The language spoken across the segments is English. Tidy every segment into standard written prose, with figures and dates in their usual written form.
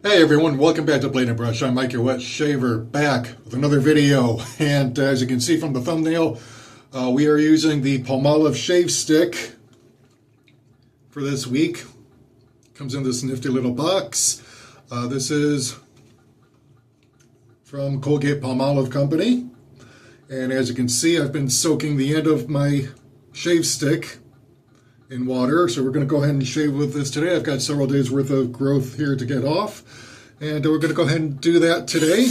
Hey everyone, welcome back to Blade and Brush. I'm Mike, your wet shaver, back with another video. And as you can see from the thumbnail, we are using the Palmolive shave stick for this week. Comes in this nifty little box. This is from Colgate Palmolive Company. And as you can see, I've been soaking the end of my shave stick in water, so we're going to go ahead and shave with this today. I've got several days worth of growth here to get off, and we're going to go ahead and do that today.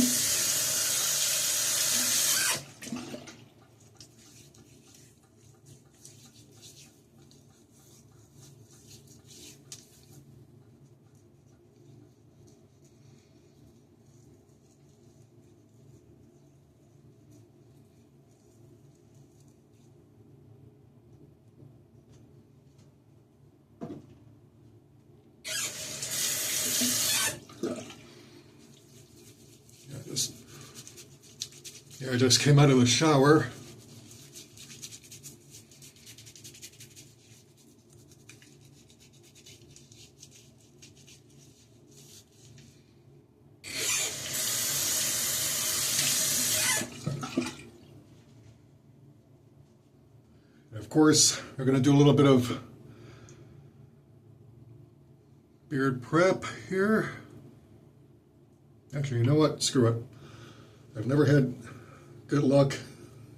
I just came out of the shower. And of course, we're going to do a little bit of beard prep here. Actually, you know what? Screw it. I've never had good luck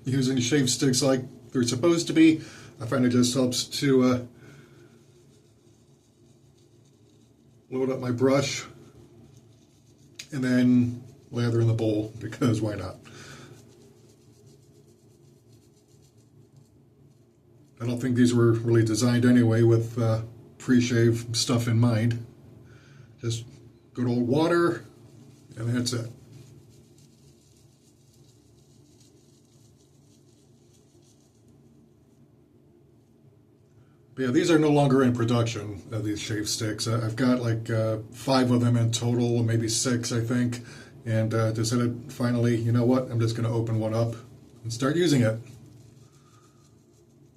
using shave sticks like they're supposed to be. I find it just helps to load up my brush and then lather in the bowl, because why not? I don't think these were really designed anyway with pre-shave stuff in mind. Just good old water, and that's it. But yeah, these are no longer in production, these shave sticks. I've got like 5 of them in total, maybe 6, I think. And decided finally, you know what, I'm just going to open one up and start using it.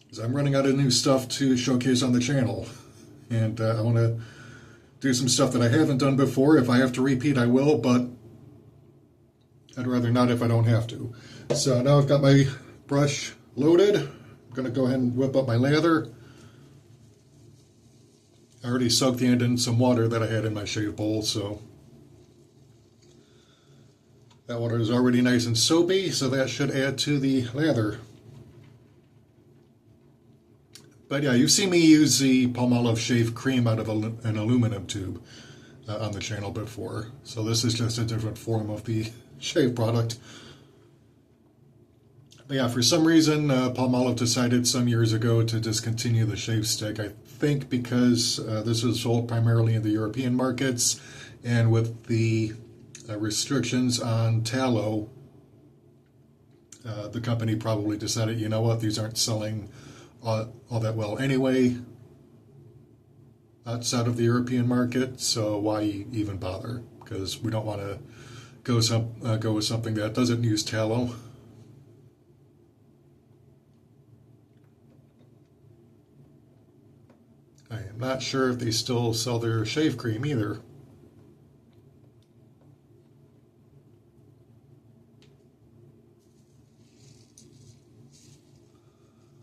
Because I'm running out of new stuff to showcase on the channel. And I want to do some stuff that I haven't done before. If I have to repeat, I will, but I'd rather not if I don't have to. So now I've got my brush loaded. I'm going to go ahead and whip up my lather. I already soaked the end in some water that I had in my shave bowl, so that water is already nice and soapy, so that should add to the lather. But yeah, you've seen me use the Palmolive shave cream out of an aluminum tube on the channel before, so this is just a different form of the shave product. But yeah, for some reason, Palmolive decided some years ago to discontinue the shave stick. I think because this is sold primarily in the European markets, and with the restrictions on tallow, the company probably decided, you know what, these aren't selling all that well anyway outside of the European market, so why even bother? Because we don't want to go with something that doesn't use tallow. I am not sure if they still sell their shave cream either.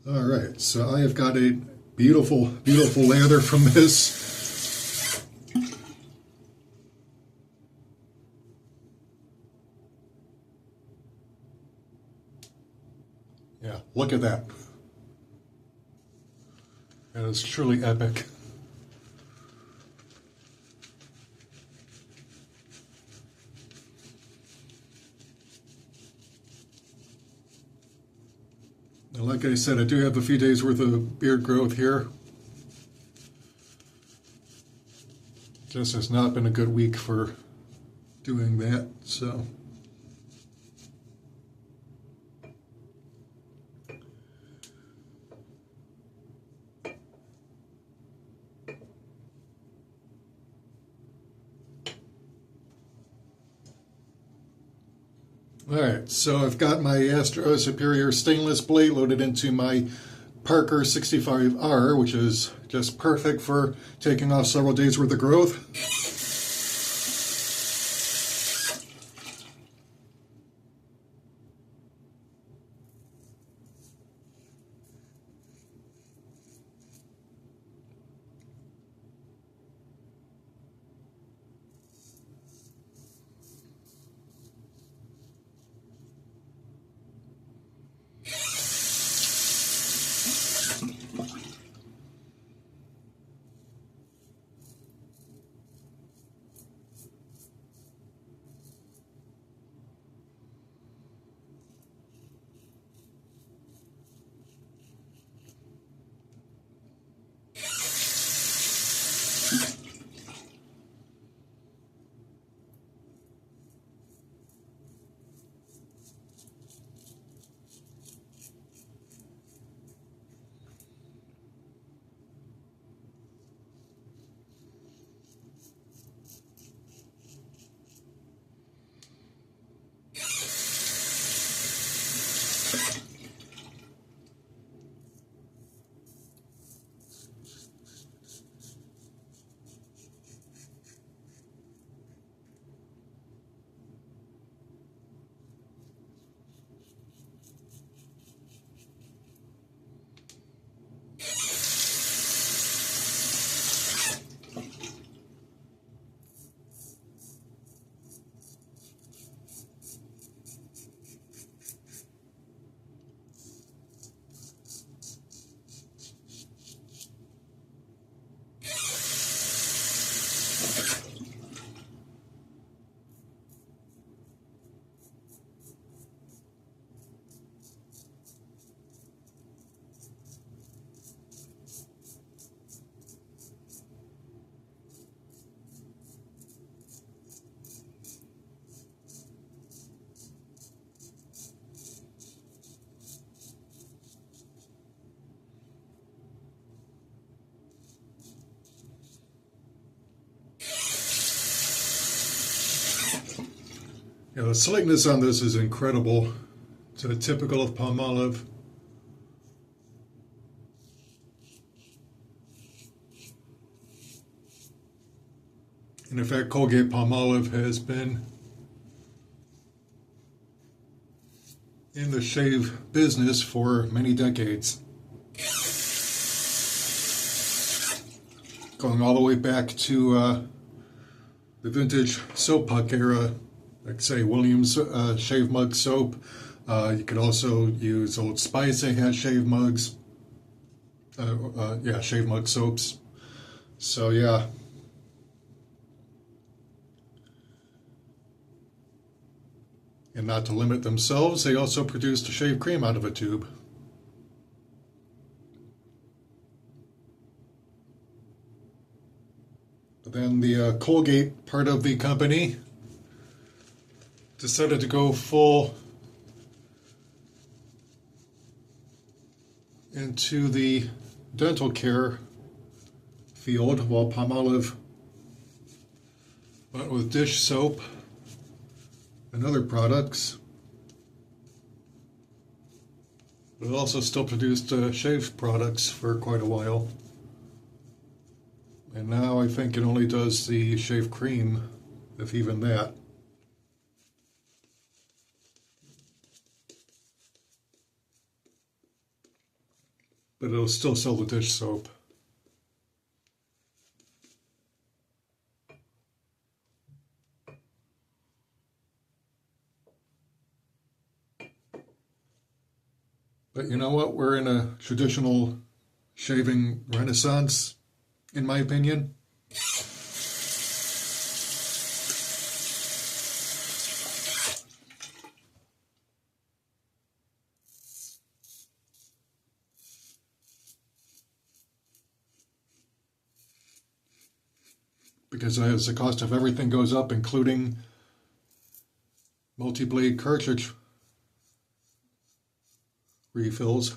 Alright, so I have got a beautiful, beautiful lather from this. Yeah, look at that. That is truly epic. And like I said, I do have a few days worth of beard growth here. Just has not been a good week for doing that, so. Alright, so I've got my Astro Superior stainless blade loaded into my Parker 65R, which is just perfect for taking off several days worth of growth. Yeah, the slickness on this is incredible. It's typical of Palmolive. And in fact, Colgate Palmolive has been in the shave business for many decades. Going all the way back to the vintage soap puck era, like say Williams shave mug soap. You could also use Old Spice. They had shave mugs. Shave mug soaps. So yeah. And not to limit themselves, they also produced a shave cream out of a tube. But then the Colgate part of the company decided to go full into the dental care field, while Palmolive went with dish soap and other products. But it also still produced shave products for quite a while. And now I think it only does the shave cream, if even that. But it'll still sell the dish soap. But you know what? We're in a traditional shaving renaissance, in my opinion. Because as the cost of everything goes up, including multi-blade cartridge refills,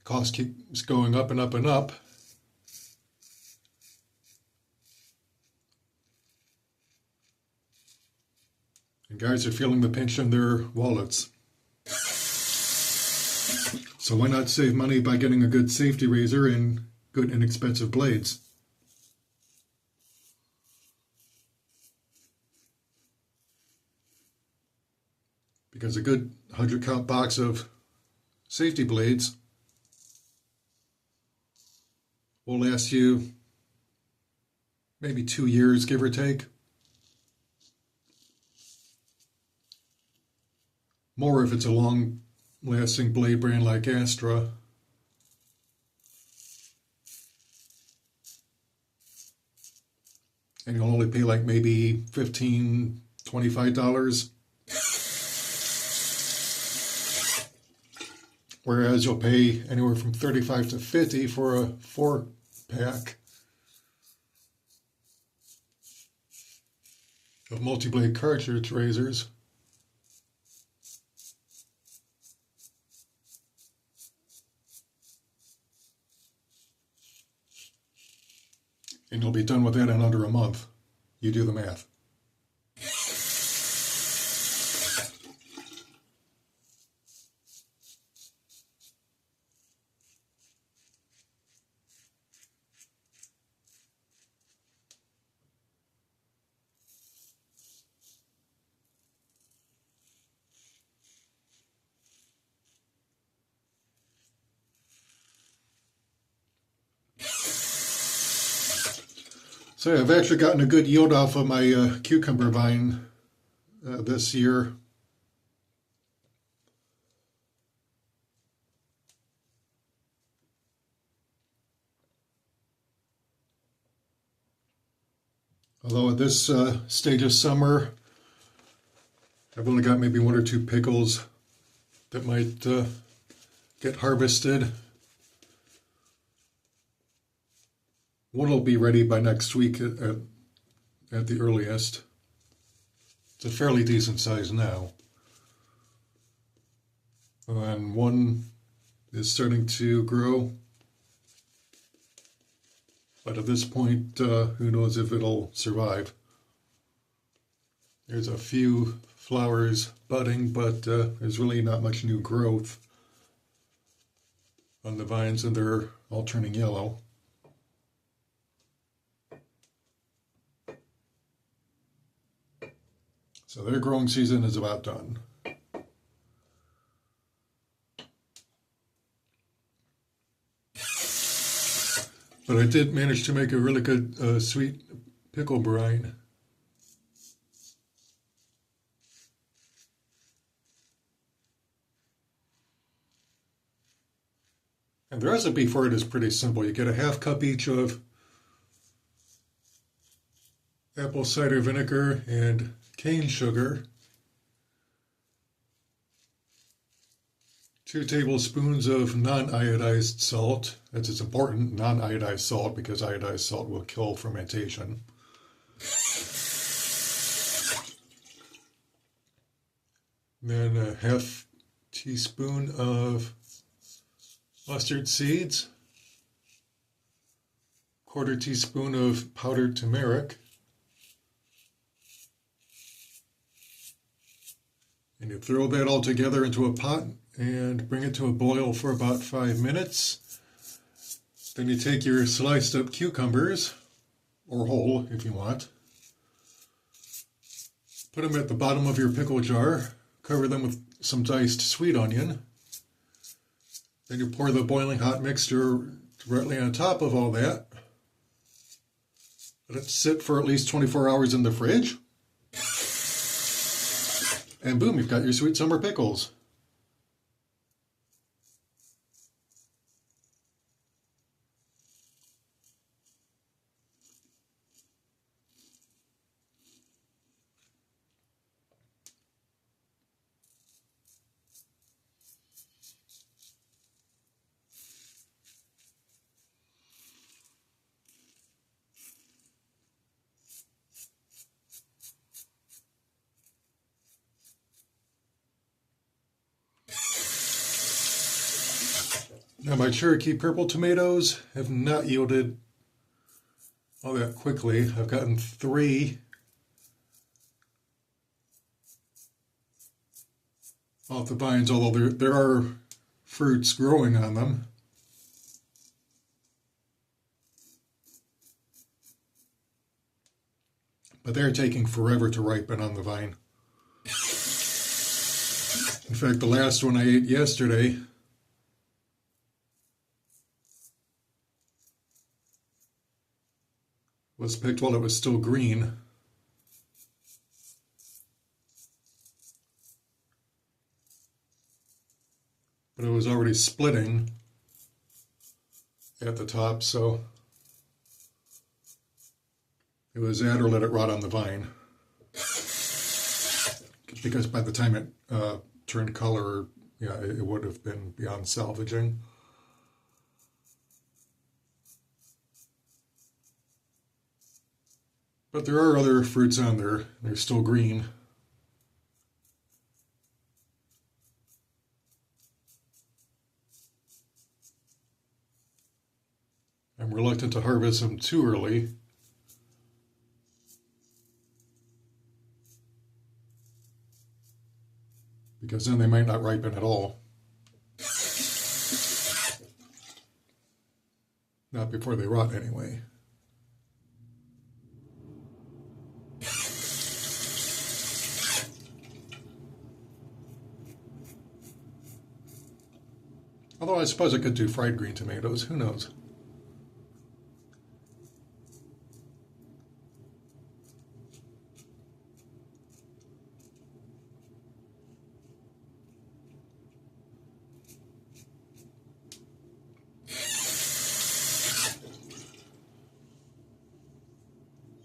cost keeps going up and up and up. And guys are feeling the pinch in their wallets. So why not save money by getting a good safety razor and good inexpensive blades? Because a good 100-count box of safety blades will last you maybe 2 years, give or take. More if it's a long-lasting blade brand like Astra. And you'll only pay like maybe $15, $25. Whereas you'll pay anywhere from $35 to $50 for a 4-pack of multi-blade cartridge razors. And you'll be done with that in under a month. You do the math. So I've actually gotten a good yield off of my cucumber vine this year. Although at this stage of summer, I've only got maybe 1 or 2 pickles that might get harvested. One will be ready by next week at the earliest. It's a fairly decent size now. And one is starting to grow. But at this point, who knows if it'll survive. There's a few flowers budding, but there's really not much new growth on the vines, and they're all turning yellow. So their growing season is about done. But I did manage to make a really good sweet pickle brine. And the recipe for it is pretty simple. You get a ½ cup each of apple cider vinegar and cane sugar, 2 tablespoons of non-iodized salt. It's important, non-iodized salt, because iodized salt will kill fermentation. Then a ½ teaspoon of mustard seeds, 1/4 teaspoon of powdered turmeric, and you throw that all together into a pot and bring it to a boil for about 5 minutes. Then you take your sliced up cucumbers, or whole if you want, put them at the bottom of your pickle jar, cover them with some diced sweet onion. Then you pour the boiling hot mixture directly on top of all that. Let it sit for at least 24 hours in the fridge. And boom, you've got your sweet summer pickles. Now my Cherokee purple tomatoes have not yielded all that quickly. I've gotten 3 off the vines, although there are fruits growing on them. But they're taking forever to ripen on the vine. In fact, the last one I ate yesterday was picked while it was still green. But it was already splitting at the top, so it was that or let it rot on the vine. Because by the time it turned color, yeah, it would have been beyond salvaging. But there are other fruits on there. They're still green. I'm reluctant to harvest them too early. Because then they might not ripen at all. Not before they rot anyway. Although I suppose I could do fried green tomatoes, who knows?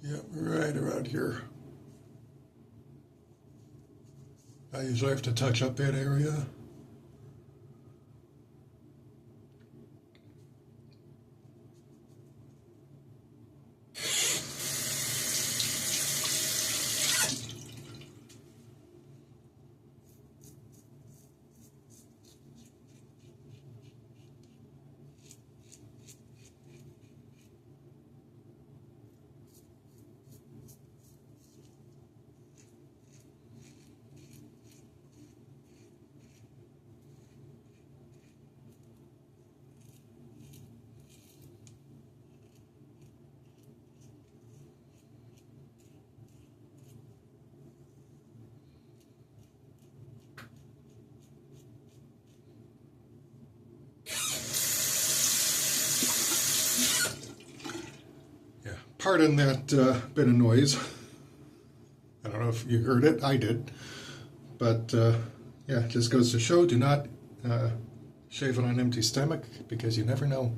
Yep, right around here. I usually have to touch up that area. pardon that bit of noise. I don't know if you heard it. I did. But yeah, it just goes to show, do not shave on an empty stomach, because you never know.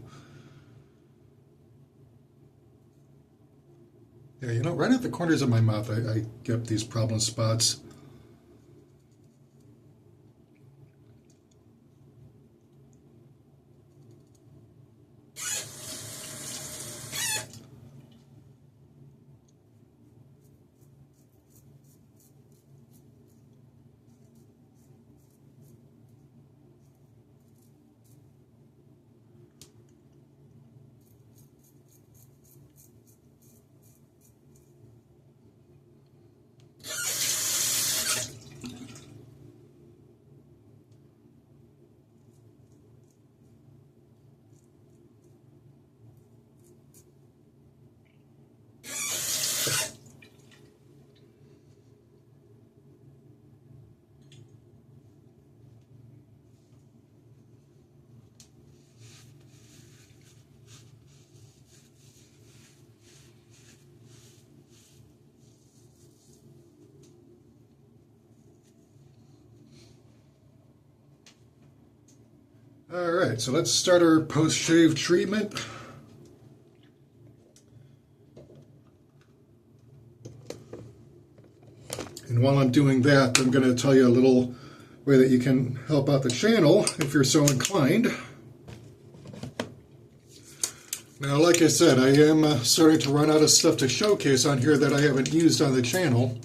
Yeah, you know, right at the corners of my mouth, I get these problem spots. Alright, so let's start our post-shave treatment. And while I'm doing that, I'm going to tell you a little way that you can help out the channel if you're so inclined. Now, like I said, I am starting to run out of stuff to showcase on here that I haven't used on the channel.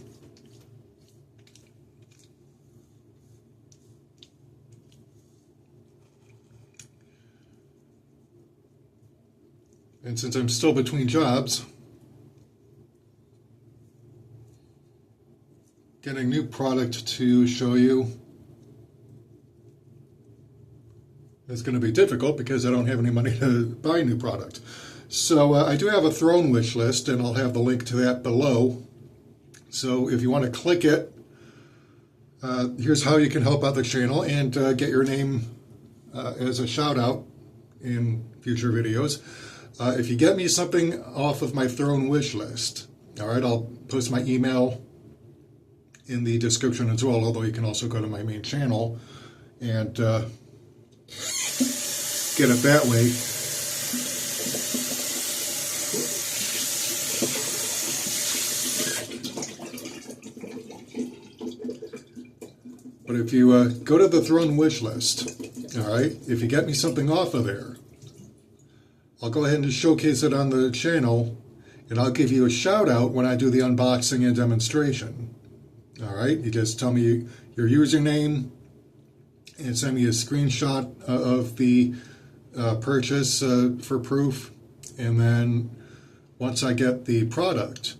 And since I'm still between jobs, getting new product to show you is going to be difficult because I don't have any money to buy new product. So I do have a throne wish list, and I'll have the link to that below. So if you want to click it, here's how you can help out the channel and get your name as a shout out in future videos. If you get me something off of my throne wish list, all right, I'll post my email in the description as well, although you can also go to my main channel and get it that way. But if you go to the throne wish list, all right, if you get me something off of there, I'll go ahead and showcase it on the channel, and I'll give you a shout out when I do the unboxing and demonstration. All right, you just tell me your username and send me a screenshot of the purchase for proof, and then once I get the product,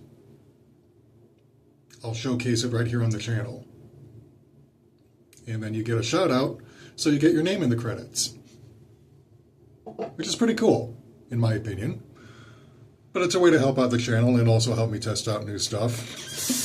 I'll showcase it right here on the channel. And then you get a shout out, so you get your name in the credits, which is pretty cool, in my opinion. But it's a way to help out the channel and also help me test out new stuff.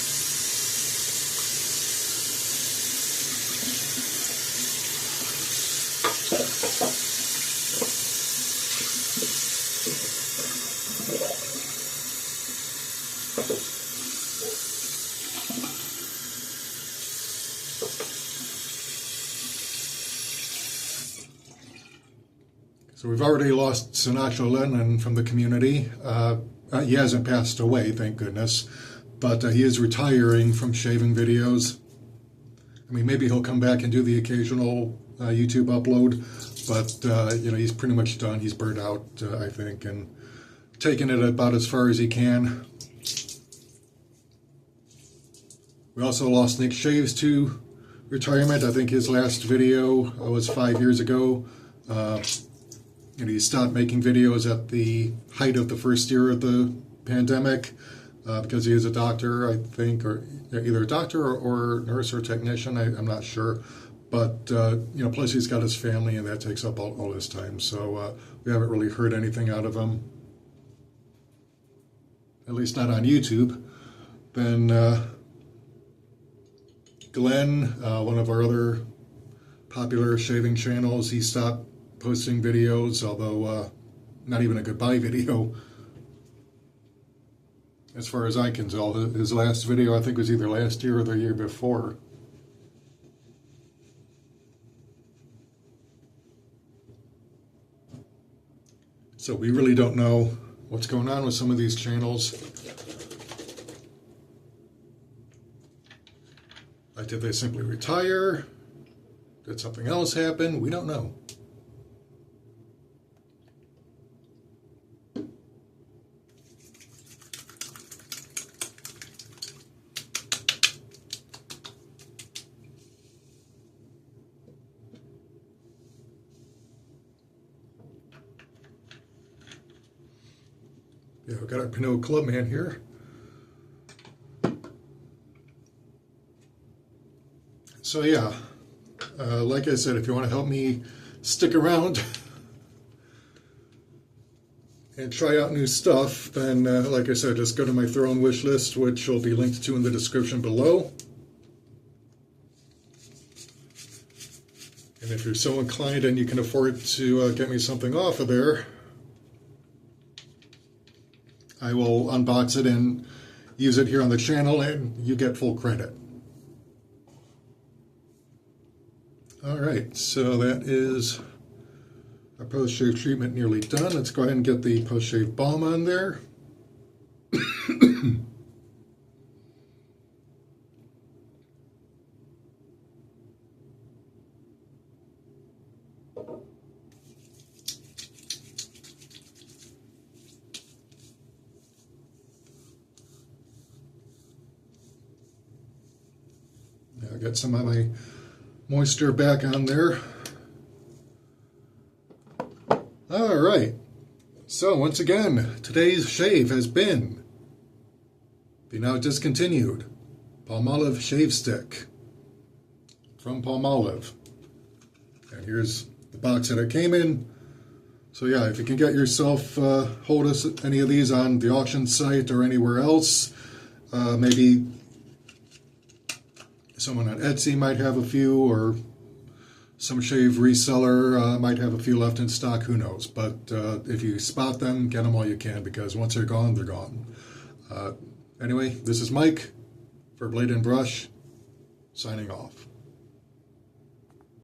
So we've already lost Sinatra Lennon from the community. He hasn't passed away, thank goodness, but he is retiring from shaving videos. I mean, maybe he'll come back and do the occasional YouTube upload, but you know, he's pretty much done. He's burnt out, I think, and taking it about as far as he can. We also lost Nick Shaves to retirement. I think his last video was 5 years ago. And he stopped making videos at the height of the first year of the pandemic because he is a doctor, I think, or either a doctor or nurse or technician. I'm not sure. But, you know, plus he's got his family, and that takes up all his time. So we haven't really heard anything out of him, at least not on YouTube. Then Glenn, one of our other popular shaving channels, he stopped posting videos, although not even a goodbye video. as far as I can tell. His last video, I think, was either last year or the year before. So we really don't know what's going on with some of these channels. Like, did they simply retire? Did something else happen? We don't know. Yeah, we've got our Pinot Clubman here. So yeah, like I said, if you want to help me stick around and try out new stuff, then like I said, just go to my Throne wish list, which will be linked to in the description below. And if you're so inclined and you can afford to get me something off of there, I will unbox it and use it here on the channel, and you get full credit. Alright, so that is our post-shave treatment nearly done. Let's go ahead and get the post-shave balm on there. Now I got some of my moisture back on there. Alright, so once again, today's shave has been the now discontinued Palmolive shave stick from Palmolive. And here's the box that it came in. So yeah, if you can get yourself hold of any of these on the auction site or anywhere else, maybe someone on Etsy might have a few, or some shave reseller might have a few left in stock, who knows. But if you spot them, get them while you can, because once they're gone, they're gone. Anyway, this is Mike for Blade and Brush, signing off.